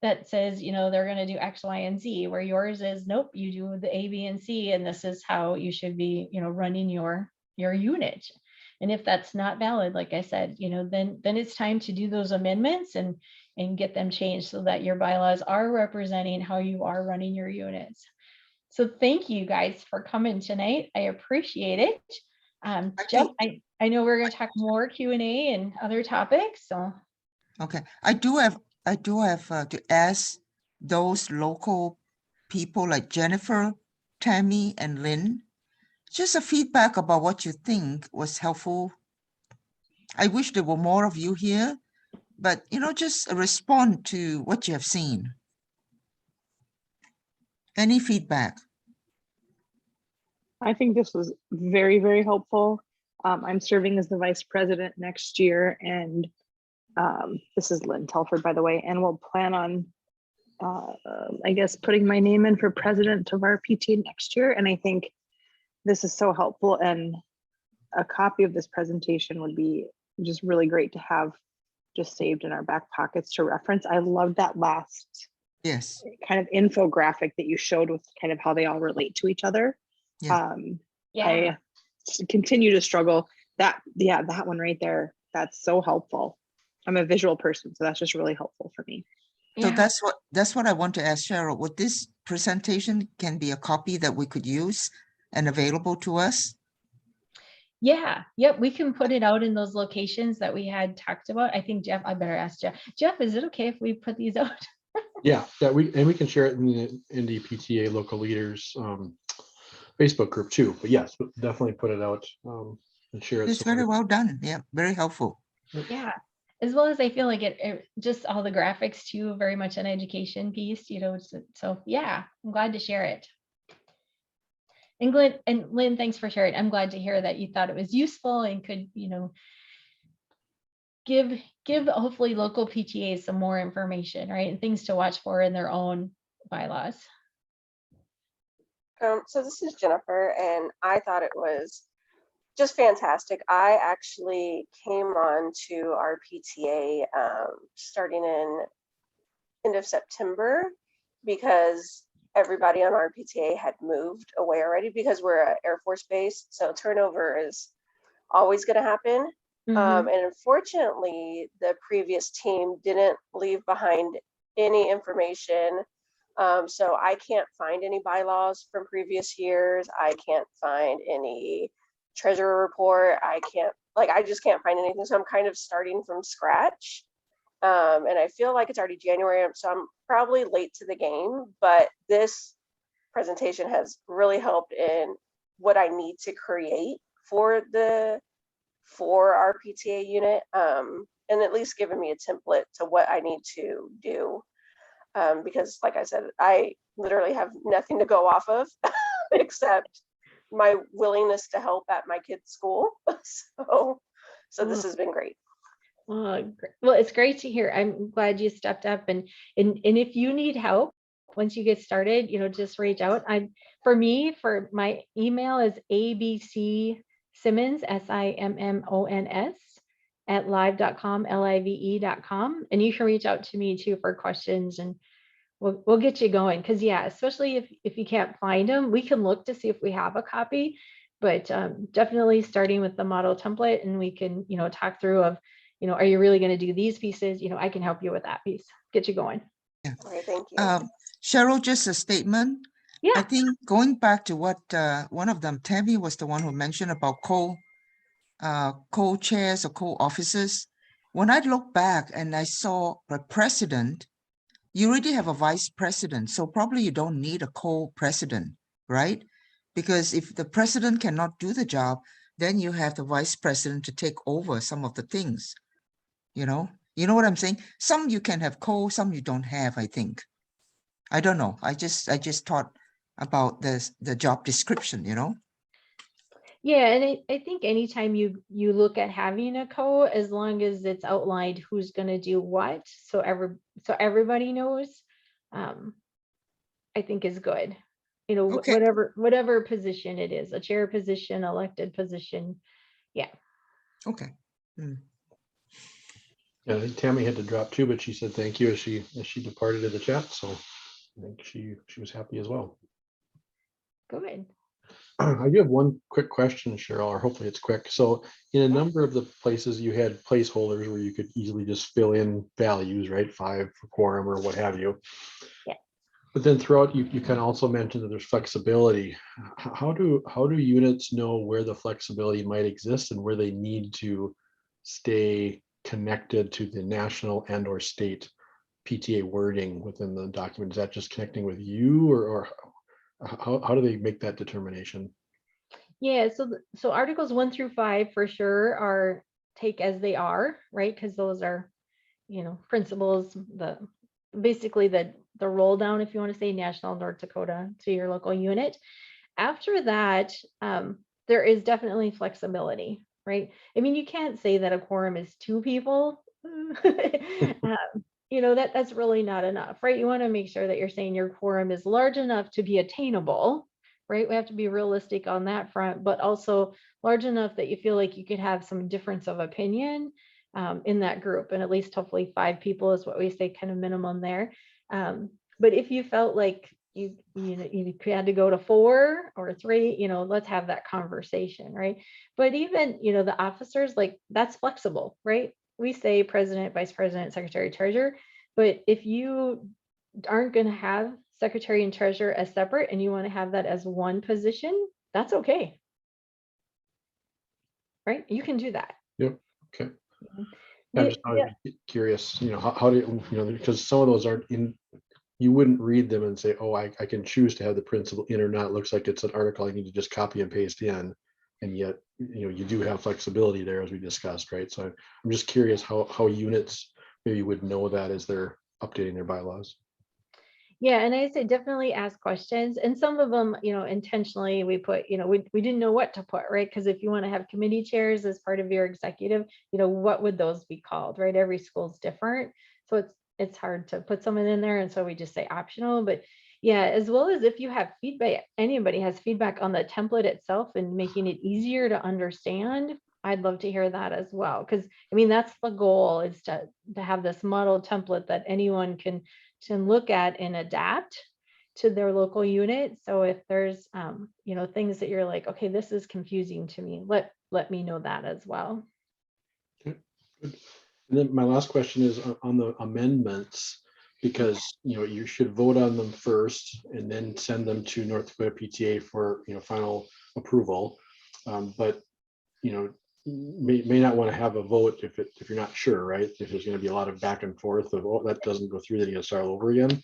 that says, they're going to do X, Y, and Z, where yours is, nope, you do the A, B, and C, and this is how you should be, running your unit. And if that's not valid, like I said, then it's time to do those amendments and get them changed so that your bylaws are representing how you are running your units. So thank you guys for coming tonight. I appreciate it. Jeff, I know we're going to talk more Q&A and other topics. So okay, I do have to ask those local people like Jennifer, Tammy, and Lynn, just a feedback about what you think was helpful. I wish there were more of you here, but just respond to what you have seen. Any feedback? I think this was very, very helpful. I'm serving as the vice president next year, and this is Lynn Telford, by the way, and we'll plan on, I guess, putting my name in for president of our PTA next year. And I think this is so helpful, and a copy of this presentation would be just really great to have just saved in our back pockets to reference. I love that last kind of infographic that you showed with kind of how they all relate to each other. I continue to struggle that one right there. That's so helpful. I'm a visual person, so that's just really helpful for me. So that's what I want to ask Cheryl. Would this presentation can be a copy that we could use and available to us? Yeah, yep, we can put it out in those locations that we had talked about. I think Jeff, I better ask Jeff. Jeff, is it okay if we put these out? Yeah, we can share it in the NDPTA local leaders Facebook group too. But yes, definitely put it out and share it. It's very well done. Yeah, very helpful. Yeah, as well as I feel like it just all the graphics too, very much an education piece, so yeah, I'm glad to share it. And Lynn, thanks for sharing. I'm glad to hear that you thought it was useful and could, give hopefully local PTAs some more information, right? And things to watch for in their own bylaws. So this is Jennifer, and I thought it was just fantastic. I actually came on to our PTA starting in end of September because everybody on our PTA had moved away already because we're an Air Force base. So turnover is always going to happen. And unfortunately, the previous team didn't leave behind any information. So I can't find any bylaws from previous years. I can't find any treasurer report. I just can't find anything. So I'm kind of starting from scratch. And I feel like it's already January, so I'm probably late to the game, but this presentation has really helped in what I need to create for our PTA unit, and at least given me a template to what I need to do. Because like I said, I literally have nothing to go off of except my willingness to help at my kids' school. So this has been great. Well, it's great to hear. I'm glad you stepped up, and if you need help once you get started, just reach out. For my email is abc simmons simmons at live.com live.com, and you can reach out to me too for questions, and we'll get you going. Because especially if you can't find them, we can look to see if we have a copy, but definitely starting with the model template, and we can talk through of are you really going to do these pieces? I can help you with that piece, get you going. Yeah. All right, thank you. Cheryl, just a statement. I Yeah. think going back to what one of them, Tammy was the one who mentioned about co-chairs or co-officers. When I look back and I saw the president, you already have a vice president, so probably you don't need a co-president, right? Because if the president cannot do the job, then you have the vice president to take over some of the things. You know what I'm saying? Some you can have some you don't have, I think. I don't know. I just thought about the job description, Yeah, and I think anytime you look at having a as long as it's outlined who's going to do what, so everybody knows, I think is good. Okay. Whatever position it is, a chair position, elected position. Yeah. Okay. Yeah, I think Tammy had to drop too, but she said thank you as she departed to the chat. So I think she was happy as well. Good. I do have one quick question, Cheryl, or hopefully it's quick. So in a number of the places you had placeholders where you could easily just fill in values, right? 5 for quorum or what have you. Yeah. But then throughout, you kind of also mentioned that there's flexibility. How do units know where the flexibility might exist and where they need to stay connected to the national and or state PTA wording within the document? Is that just connecting with you, or how do they make that determination? Yeah, so articles 1 through 5 for sure are take as they are, right? Because those are, principles, basically the roll down, if you want to say, national North Dakota to your local unit. After that, there is definitely flexibility, right? I mean, you can't say that a quorum is 2 people. That's really not enough, right? You want to make sure that you're saying your quorum is large enough to be attainable, right? We have to be realistic on that front, but also large enough that you feel like you could have some difference of opinion in that group. And at least hopefully 5 people is what we say kind of minimum there. But if you felt like you had to go to 4 or 3, let's have that conversation, right? But even, the officers, like, that's flexible, right? We say president, vice president, secretary, treasurer, but if you aren't going to have secretary and treasurer as separate and you want to have that as one position, that's okay. Right? You can do that. Yep. Okay. I'm just curious, how do because some of those aren't in, you wouldn't read them and say, oh, I can choose to have the principal in or not. It looks like it's an article I need to just copy and paste in. And yet, you do have flexibility there, as we discussed, right? So I'm just curious how units maybe would know that as they're updating their bylaws. Yeah, and I say definitely ask questions. And some of them, intentionally we put, we didn't know what to put, right? Because if you want to have committee chairs as part of your executive, what would those be called, right? Every school's different. So it's hard to put someone in there. And so we just say optional. But yeah, as well as if you have feedback, anybody has feedback on the template itself and making it easier to understand, I'd love to hear that as well. Because I mean, that's the goal, is to have this model template that anyone can look at and adapt to their local unit. So if there's things that you're like, okay, this is confusing to me, let me know that as well. Okay, good. And then my last question is on the amendments, because you should vote on them first and then send them to North Dakota PTA for final approval. But may not want to have a vote if you're not sure, right? If there's going to be a lot of back and forth of, oh, that doesn't go through, then you got to start all over again.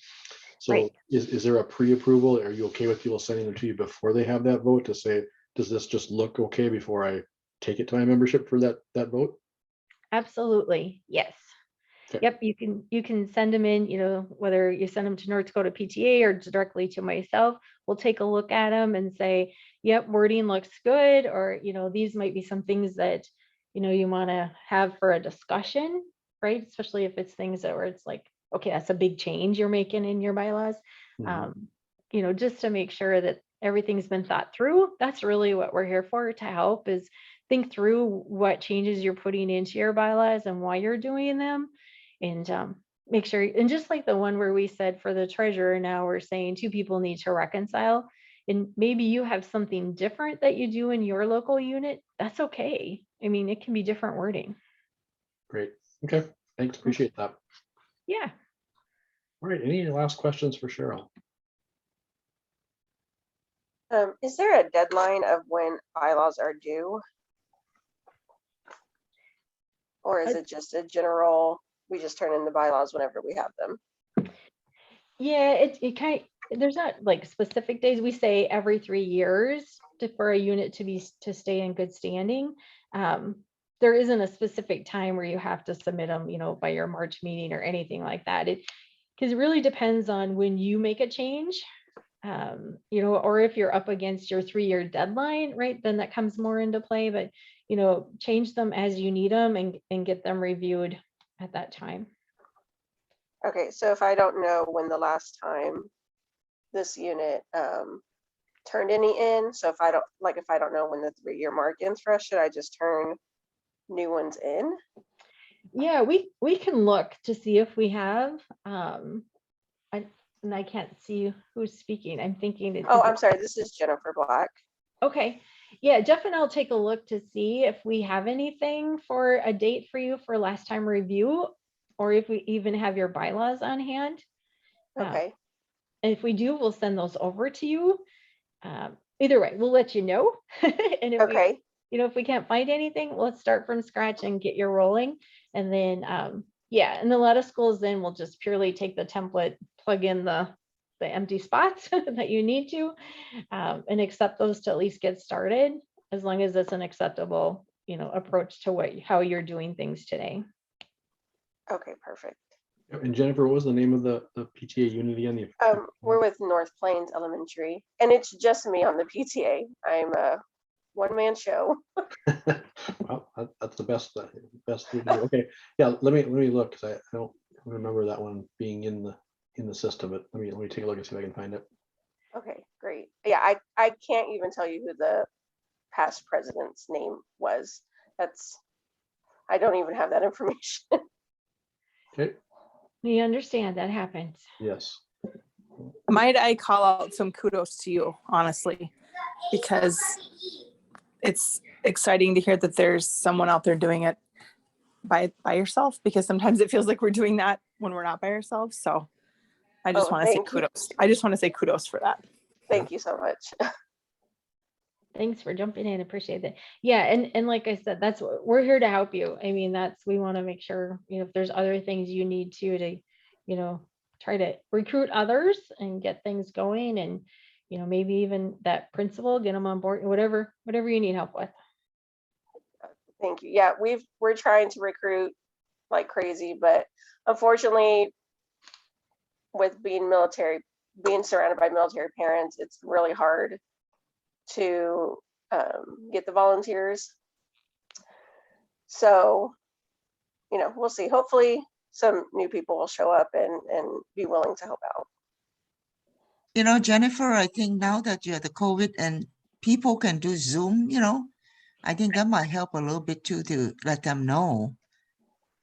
So Right. is there a pre-approval? Are you okay with people sending them to you before they have that vote to say, does this just look okay before I take it to my membership for that vote? Absolutely, yes. Okay. Yep, you can send them in, whether you send them to North Dakota PTA or directly to myself, we'll take a look at them and say, yep, wording looks good, or, these might be some things that, you want to have for a discussion, right? Especially if it's things that where it's like, okay, that's a big change you're making in your bylaws. Mhm. Just to make sure that everything's been thought through. That's really what we're here for, to help is think through what changes you're putting into your bylaws and why you're doing them. And make sure, and just like the one where we said for the treasurer, now we're saying two people need to reconcile, and maybe you have something different that you do in your local unit. That's okay. I mean, it can be different wording. Great. Okay. Thanks. Appreciate that. Yeah. All right. Any last questions for Cheryl? Is there a deadline of when bylaws are due? Or is it just a general, we just turn in the bylaws whenever we have them? Yeah, it kind of, there's not like specific days. We say every 3 years for a unit to stay in good standing. There isn't a specific time where you have to submit them, by your March meeting or anything like that. Because it really depends on when you make a change, or if you're up against your 3-year deadline, right? Then that comes more into play. But change them as you need them and get them reviewed at that time. Okay, so if I don't know when the last time this unit turned any in, so if I don't know when the 3-year mark ends for us, should I just turn new ones in? Yeah, we can look to see if we have. I can't see who's speaking. I'm thinking Oh, I'm sorry, this is Jennifer Black. Okay. Yeah, Jeff and I'll take a look to see if we have anything for a date for you for last time review, or if we even have your bylaws on hand. Okay, And if we do, we'll send those over to you. Either way, we'll let you know. And if okay, if we can't find anything, let's start from scratch and get you rolling. And then, and a lot of schools then will just purely take the template, plug in the empty spots that you need to, and accept those to at least get started, as long as it's an acceptable, approach to how you're doing things today. okay, perfect. And Jennifer, what was the name of the PTA unit again? We're with North Plains Elementary, and it's just me on the PTA. I'm a one-man show. Well, that's the best. Okay, yeah. Let me look, because I don't remember that one being in the system. But let me take a look and see if I can find it. Okay, great. Yeah, I can't even tell you who the past president's name was. I don't even have that information. Okay. We understand that happens. Yes. Might I call out some kudos to you, honestly, because it's exciting to hear that there's someone out there doing it by yourself, because sometimes it feels like we're doing that when we're not by ourselves. So I just want to say kudos. I just want to say kudos for that. Thank you so much. Thanks for jumping in. Appreciate that. Yeah, and like I said, that's what we're here to help you. I mean, we want to make sure, if there's other things you need to, try to recruit others and get things going, and maybe even that principal, get them on board, whatever you need help with. Thank you. Yeah, we're trying to recruit like crazy, but unfortunately, with being surrounded by military parents, it's really hard to get the volunteers. So, we'll see. Hopefully some new people will show up and be willing to help out. Jennifer, I think now that you have the COVID and people can do Zoom, I think that might help a little bit too, to let them know.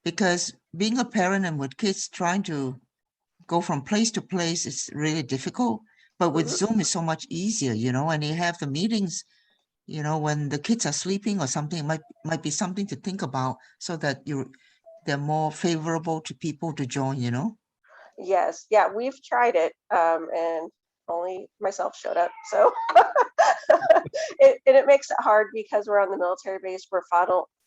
Because being a parent and with kids trying to go from place to place is really difficult. But with Zoom it's so much easier, and you have the meetings, when the kids are sleeping or something. It might be something to think about, so that they're more favorable to people to join, Yes, yeah, we've tried it, and only myself showed up. So it makes it hard because we're on the military base. We're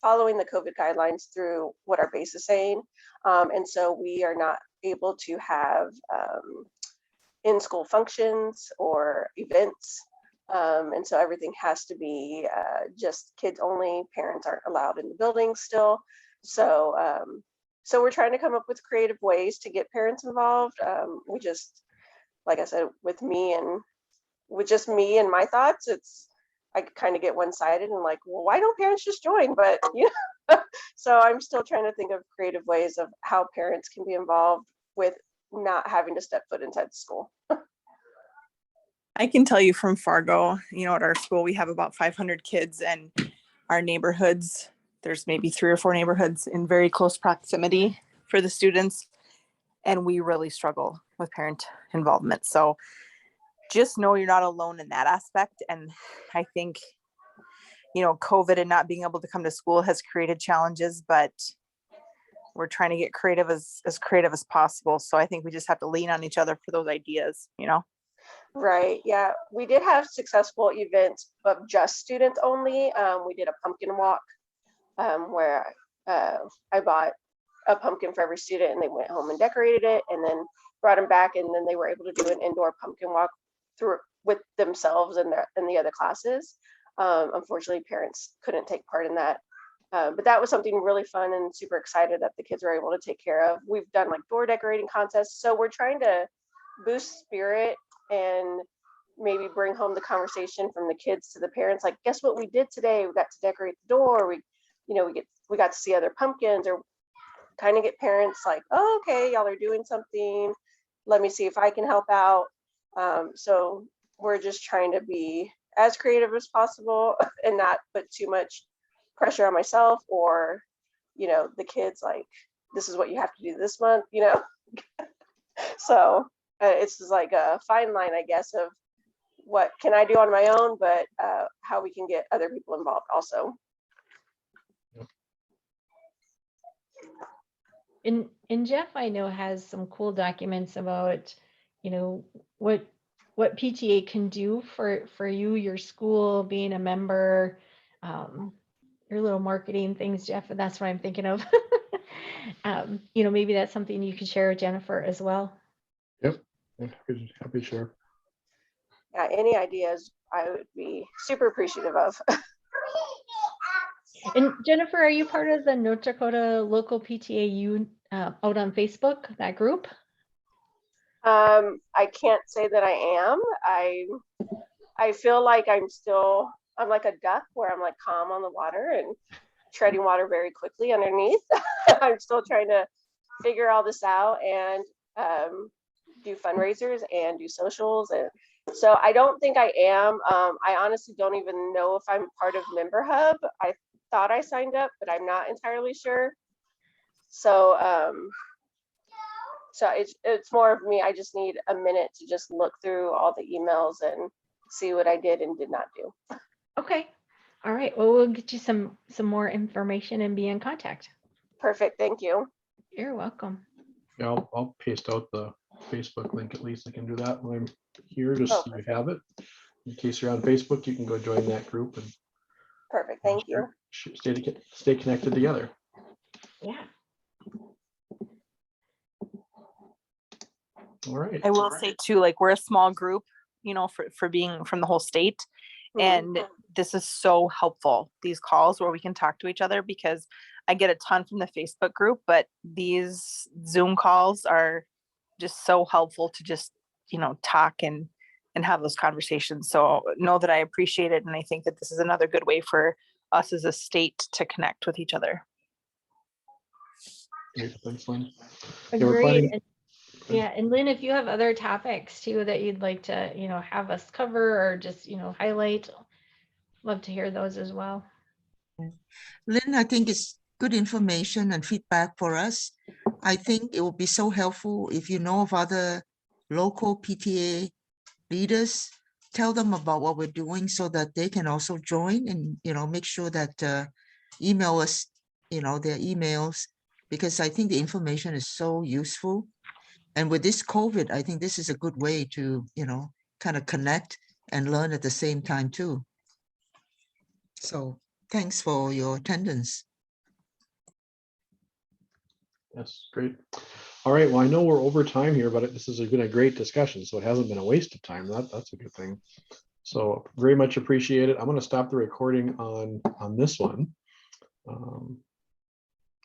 following the COVID guidelines through what our base is saying. And so we are not able to have in-school functions or events. And so everything has to be just kids only. Parents aren't allowed in the building still. So so we're trying to come up with creative ways to get parents involved. We just, like I said, with just me and my thoughts, I kind of get one-sided and like, well, why don't parents just join? But so I'm still trying to think of creative ways of how parents can be involved with not having to step foot inside the school. I can tell you from Fargo, at our school, we have about 500 kids, and our neighborhoods, there's maybe 3 or 4 neighborhoods in very close proximity for the students. And we really struggle with parent involvement. So just know you're not alone in that aspect. And I think, COVID and not being able to come to school has created challenges, but we're trying to get creative as creative as possible. So I think we just have to lean on each other for those ideas, Right. Yeah. We did have successful events of just students only. We did a pumpkin walk where I bought a pumpkin for every student, and they went home and decorated it and then brought them back. And then they were able to do an indoor pumpkin walk through with themselves and the other classes. Unfortunately, parents couldn't take part in that. But that was something really fun and super excited that the kids were able to take care of. We've done like door decorating contests. So we're trying to boost spirit and maybe bring home the conversation from the kids to the parents. Like, guess what we did today? We got to decorate the door. We got to see other pumpkins, or kind of get parents like, oh, okay, y'all are doing something. Let me see if I can help out. So we're just trying to be as creative as possible and not put too much pressure on myself or, the kids like, this is what you have to do this month, So it's just like a fine line, I guess, of what can I do on my own, but how we can get other people involved also. And Jeff, I know, has some cool documents about, what PTA can do for you, your school, being a member, your little marketing things, Jeff, and that's what I'm thinking of. Maybe that's something you could share with Jennifer as well. Yep. Happy to share. Yeah, any ideas I would be super appreciative of. And Jennifer, are you part of the North Dakota local PTA out on Facebook, that group? I can't say that I am. I feel like I'm like a duck where I'm like calm on the water and treading water very quickly underneath. I'm still trying to figure all this out and do fundraisers and do socials. And so I don't think I am. I honestly don't even know if I'm part of Member Hub. I thought I signed up, but I'm not entirely sure. So so it's more of me. I just need a minute to just look through all the emails and see what I did and did not do. Okay. All right. Well, we'll get you some more information and be in contact. Perfect. Thank you. You're welcome. Yeah, I'll paste out the Facebook link. At least I can do that when I'm here, just so you have it. In case you're on Facebook, you can go join that group and Perfect. Thank you. Stay connected together. Yeah. All right. I will say too, like, we're a small group, for being from the whole state. And this is so helpful, these calls where we can talk to each other, because I get a ton from the Facebook group, but these Zoom calls are just so helpful to just, talk and have those conversations. So know that I appreciate it. And I think that this is another good way for us as a state to connect with each other. Great. Thanks, Lynn. Agreed. Yeah, and Lynn, if you have other topics too that you'd like to, have us cover or just, highlight, love to hear those as well. Lynn, I think it's good information and feedback for us. I think it will be so helpful if you know of other local PTA leaders, tell them about what we're doing so that they can also join and, make sure that email us, their emails, because I think the information is so useful. And with this COVID, I think this is a good way to, kind of connect and learn at the same time too. So thanks for your attendance. Yes, great. All right, well, I know we're over time here, but this has been a great discussion, so it hasn't been a waste of time. That's a good thing. So very much appreciate it. I'm going to stop the recording on this one.